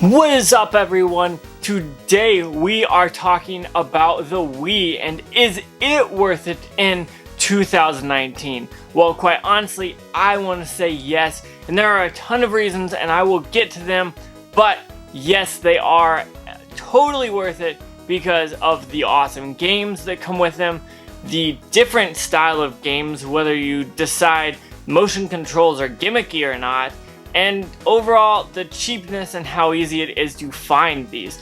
What is up, everyone? Today we are talking about the Wii and is it worth it in 2019? Well, quite honestly, I want to say yes, and there are a ton of reasons and I will get to them, but yes, they are totally worth it because of the awesome games that come with them, the different style of games, whether you decide motion controls are gimmicky or not, and overall the cheapness and how easy it is to find these.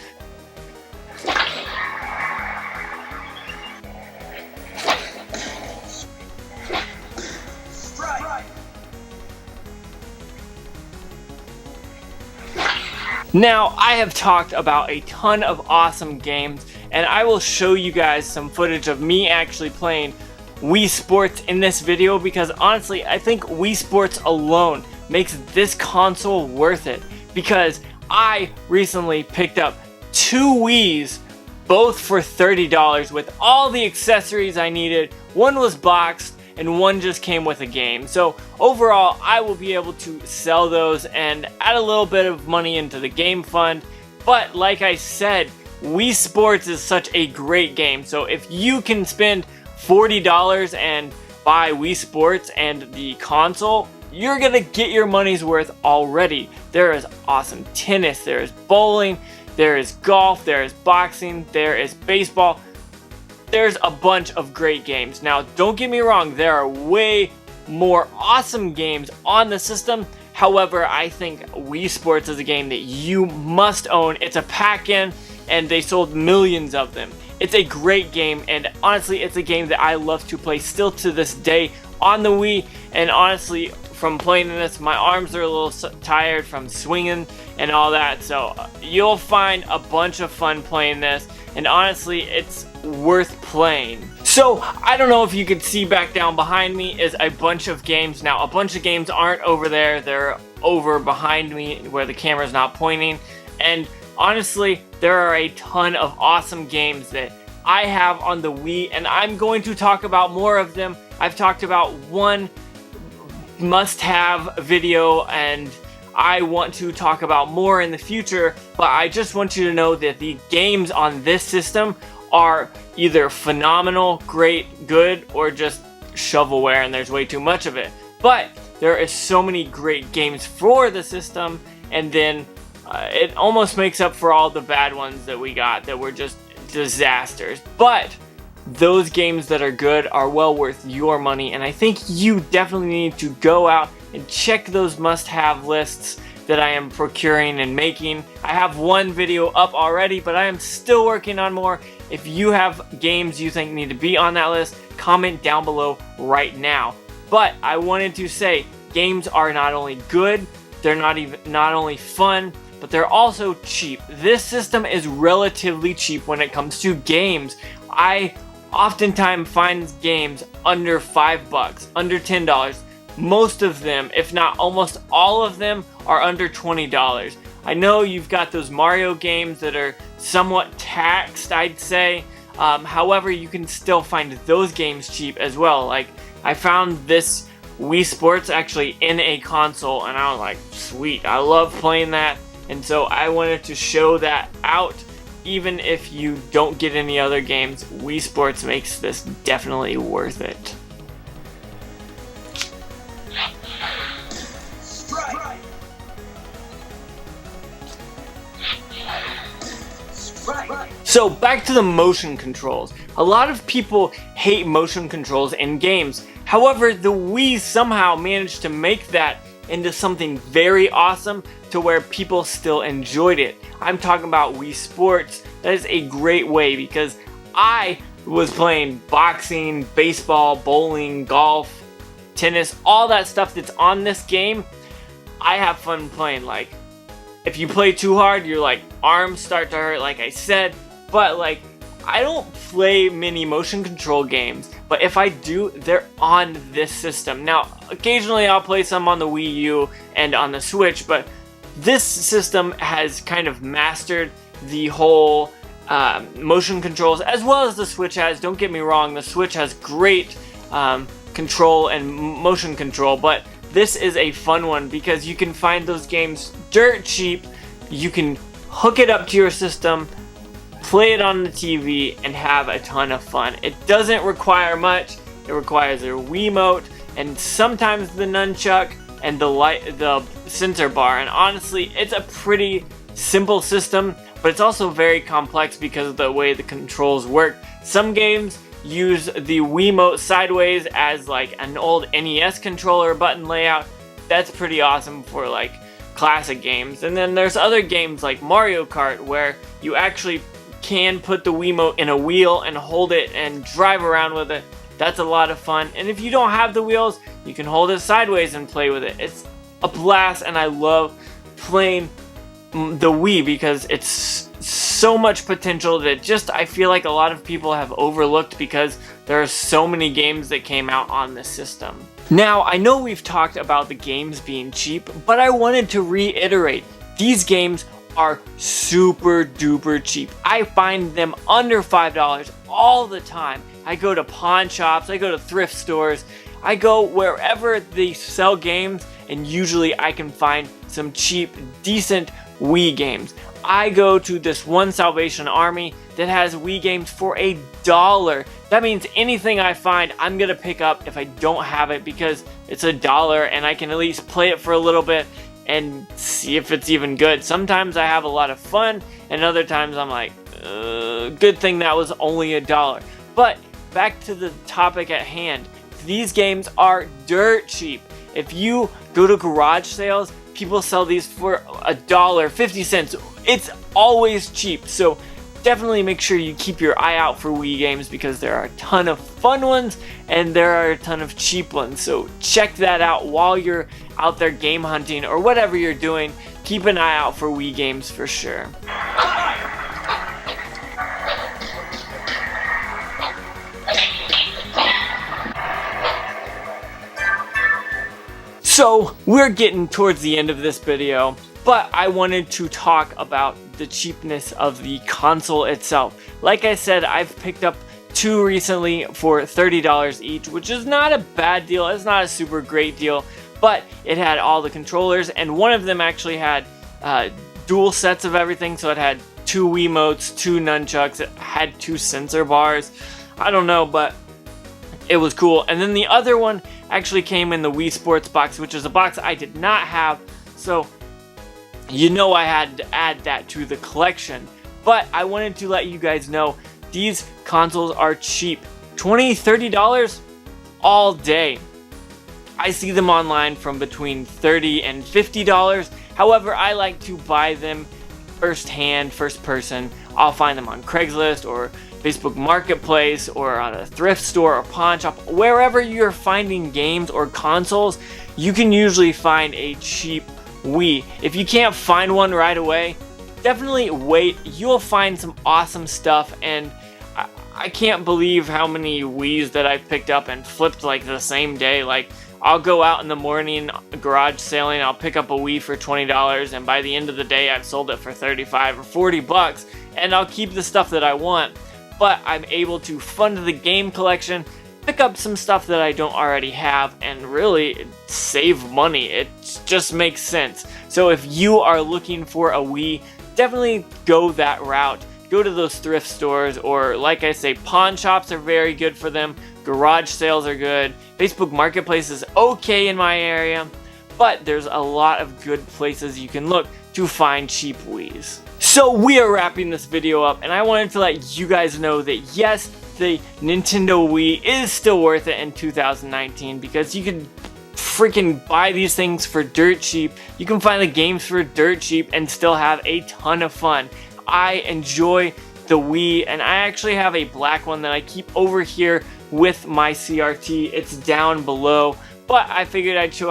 Now, I have talked about a ton of awesome games, and I will show you guys some footage of me actually playing Wii Sports in this video because honestly, I think Wii Sports alone makes this console worth it because I recently picked up two Wiis, both for $30 with all the accessories I needed. One was boxed and one just came with a game. So overall, I will be able to sell those and add a little bit of money into the game fund. But like I said, Wii Sports is such a great game. So if you can spend $40 and buy Wii Sports and the console, you're gonna get your money's worth already. There is awesome tennis, there is bowling, there is golf, there is boxing, there is baseball. There's a bunch of great games. Now, don't get me wrong, there are way more awesome games on the system. However, I think Wii Sports is a game that you must own. It's a pack-in, and they sold millions of them. It's a great game, and honestly, it's a game that I love to play still to this day on the Wii. And honestly, from playing this, my arms are a little tired from swinging and all that. So you'll find a bunch of fun playing this, and honestly, it's worth playing. So I don't know if you can see back down behind me is a bunch of games. Now, a bunch of games aren't over there. They're over behind me where the camera's not pointing. And honestly, there are a ton of awesome games that I have on the Wii, and I'm going to talk about more of them. I've talked about one must-have video, and I want to talk about more in the future, but I just want you to know that the games on this system are either phenomenal, great, good, or just shovelware and there's way too much of it. But there is so many great games for the system, and then it almost makes up for all the bad ones that we got that were just disasters. But those games that are good are well worth your money, and I think you definitely need to go out and check those must-have lists that I am procuring and making. I have one video up already, but I am still working on more. If you have games you think need to be on that list, comment down below right now. But I wanted to say, games are not only good, they're not only fun, but they're also cheap. This system is relatively cheap when it comes to games. I oftentimes find games under $5, under $10. Most of them, if not almost all of them, are under $20. I know you've got those Mario games that are somewhat taxed, I'd say. However, you can still find those games cheap as well. Like, I found this Wii Sports actually in a console, and I was like, sweet, I love playing that. And so I wanted to show that out. Even if you don't get any other games, Wii Sports makes this definitely worth it. So back to the motion controls. A lot of people hate motion controls in games. However, the Wii somehow managed to make that into something very awesome to where people still enjoyed it. I'm talking about Wii Sports. That is a great way because I was playing boxing, baseball, bowling, golf, tennis, all that stuff that's on this game. I have fun playing. Like, if you play too hard, your arms start to hurt, like I said. But like, I don't play many motion control games, but if I do, they're on this system. Now, occasionally I'll play some on the Wii U and on the Switch, but this system has kind of mastered the whole motion controls, as well as the Switch has. Don't get me wrong, the Switch has great control and motion control, but this is a fun one because you can find those games dirt cheap. You can hook it up to your system, play it on the TV, and have a ton of fun. It doesn't require much. It requires a Wiimote and sometimes the nunchuck and the sensor bar, and honestly it's a pretty simple system, but it's also very complex because of the way the controls work. Some games use the Wiimote sideways as like an old NES controller button layout. That's pretty awesome for like classic games. And then there's other games like Mario Kart where you actually can put the Wiimote in a wheel and hold it and drive around with it. That's a lot of fun. And if you don't have the wheels, you can hold it sideways and play with it. It's a blast, and I love playing the Wii because it's so much potential that just I feel like a lot of people have overlooked because there are so many games that came out on this system. Now, I know we've talked about the games being cheap, but I wanted to reiterate, these games are super duper cheap. I find them under $5 all the time. I go to pawn shops, I go to thrift stores, I go wherever they sell games, and usually I can find some cheap, decent Wii games. I go to this one Salvation Army that has Wii games for $1. That means anything I find, I'm gonna pick up if I don't have it because it's $1 and I can at least play it for a little bit and see if it's even good. Sometimes I have a lot of fun, and other times I'm like, good thing that was only $1. But back to the topic at hand, these games are dirt cheap. If you go to garage sales, people sell these for $1, 50 cents. It's always cheap, so definitely make sure you keep your eye out for Wii games because there are a ton of fun ones and there are a ton of cheap ones. So check that out while you're out there game hunting or whatever you're doing. Keep an eye out for Wii games for sure. So we're getting towards the end of this video, but I wanted to talk about the cheapness of the console itself. Like I said, I've picked up two recently for $30 each, which is not a bad deal. It's not a super great deal, but it had all the controllers, and one of them actually had dual sets of everything. So it had two Wiimotes, two nunchucks, it had two sensor bars. I don't know, but it was cool. And then the other one actually came in the Wii Sports box, which is a box I did not have, so you know I had to add that to the collection. But I wanted to let you guys know these consoles are cheap. $20, $30 all day. I see them online from between $30 and $50. However, I like to buy them first hand, first person. I'll find them on Craigslist or Facebook Marketplace or on a thrift store or pawn shop. Wherever you're finding games or consoles, you can usually find a cheap Wii. If you can't find one right away, definitely wait. You'll find some awesome stuff, and I can't believe how many Wiis that I've picked up and flipped like the same day. Like, I'll go out in the morning garage sailing, I'll pick up a Wii for $20, and by the end of the day I've sold it for 35 or 40 bucks, and I'll keep the stuff that I want. But I'm able to fund the game collection, pick up some stuff that I don't already have, and really save money. It just makes sense. So if you are looking for a Wii, definitely go that route. Go to those thrift stores, or like I say, pawn shops are very good for them. Garage sales are good. Facebook Marketplace is okay in my area, but there's a lot of good places you can look to find cheap Wiis. So we are wrapping this video up, and I wanted to let you guys know that yes, the Nintendo Wii is still worth it in 2019 because you can freaking buy these things for dirt cheap. You can find the games for dirt cheap and still have a ton of fun. I enjoy the Wii, and I actually have a black one that I keep over here with my CRT. It's down below, but I figured I'd show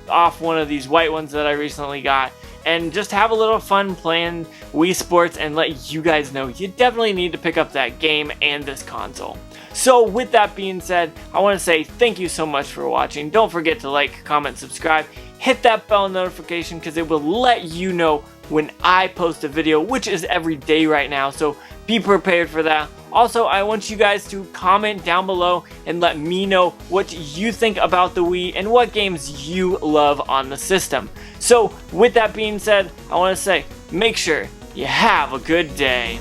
off one of these white ones that I recently got and just have a little fun playing Wii Sports and let you guys know you definitely need to pick up that game and this console. So with that being said, I want to say thank you so much for watching. Don't forget to like, comment, subscribe, hit that bell notification because it will let you know when I post a video, which is every day right now, so be prepared for that. Also, I want you guys to comment down below and let me know what you think about the Wii and what games you love on the system. So with that being said, I want to say, make sure You have a good day.